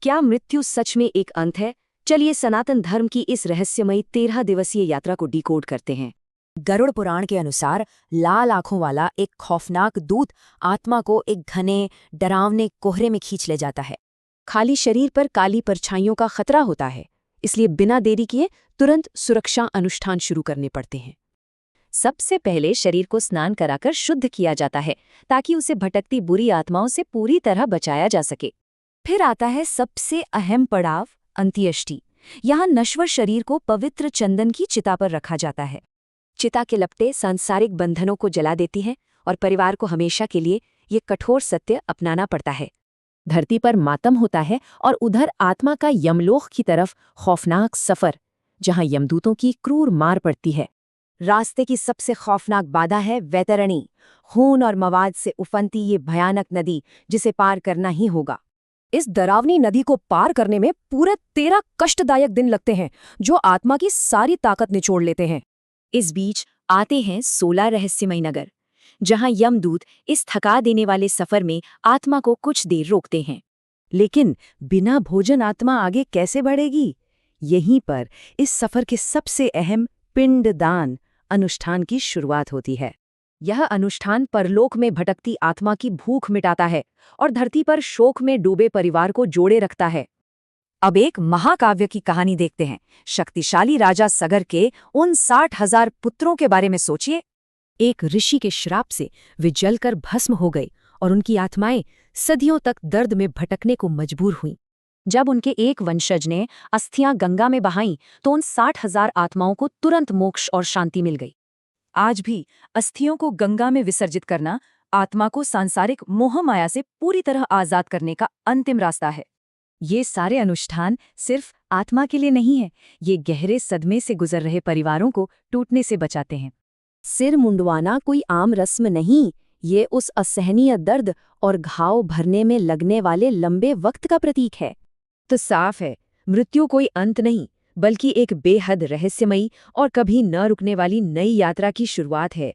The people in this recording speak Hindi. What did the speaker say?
क्या मृत्यु सच में एक अंत है? चलिए सनातन धर्म की इस रहस्यमयी 13 दिवसीय यात्रा को डिकोड करते हैं। गरुड़ पुराण के अनुसार लाल आंखों वाला एक खौफनाक दूत आत्मा को एक घने डरावने कोहरे में खींच ले जाता है। खाली शरीर पर काली परछाइयों का खतरा होता है, इसलिए बिना देरी किए तुरंत सुरक्षा अनुष्ठान शुरू करने पड़ते हैं। सबसे पहले शरीर को स्नान कराकर शुद्ध किया जाता है ताकि उसे भटकती बुरी आत्माओं से पूरी तरह बचाया जा सके। फिर आता है सबसे अहम पड़ाव, अंत्येष्टि। यहाँ नश्वर शरीर को पवित्र चंदन की चिता पर रखा जाता है। चिता के लपटें सांसारिक बंधनों को जला देती हैं और परिवार को हमेशा के लिए ये कठोर सत्य अपनाना पड़ता है। धरती पर मातम होता है और उधर आत्मा का यमलोक की तरफ खौफनाक सफर, जहाँ यमदूतों की क्रूर मार पड़ती है। रास्ते की सबसे खौफनाक बाधा है वैतरणी, खून और मवाद से उफनती ये भयानक नदी जिसे पार करना ही होगा। इस डरावनी नदी को पार करने में पूरे 13 कष्टदायक दिन लगते हैं, जो आत्मा की सारी ताकत निचोड़ लेते हैं। इस बीच आते हैं 16 रहस्यमय नगर, जहां यमदूत इस थका देने वाले सफर में आत्मा को कुछ देर रोकते हैं। लेकिन बिना भोजन आत्मा आगे कैसे बढ़ेगी? यहीं पर इस सफर के सबसे अहम पिंडदान अनुष्ठान की शुरुआत होती है। यह अनुष्ठान परलोक में भटकती आत्मा की भूख मिटाता है और धरती पर शोक में डूबे परिवार को जोड़े रखता है। अब एक महाकाव्य की कहानी देखते हैं, शक्तिशाली राजा सगर के उन 60,000 पुत्रों के बारे में सोचिए। एक ऋषि के श्राप से वे जलकर भस्म हो गई और उनकी आत्माएं सदियों तक दर्द में भटकने को मजबूर हुईं। जब उनके एक वंशज ने अस्थियां गंगा में बहाईं तो उन 60,000 आत्माओं को तुरंत मोक्ष और शांति मिल गई। आज भी अस्थियों को गंगा में विसर्जित करना आत्मा को सांसारिक मोह माया से पूरी तरह आजाद करने का अंतिम रास्ता है। ये सारे अनुष्ठान सिर्फ आत्मा के लिए नहीं है, ये गहरे सदमे से गुजर रहे परिवारों को टूटने से बचाते हैं। सिर मुंडवाना कोई आम रस्म नहीं, ये उस असहनीय दर्द और घाव भरने में लगने वाले लंबे वक्त का प्रतीक है। तो साफ है, मृत्यु कोई अंत नहीं, बल्कि एक बेहद रहस्यमयी और कभी न रुकने वाली नई यात्रा की शुरुआत है।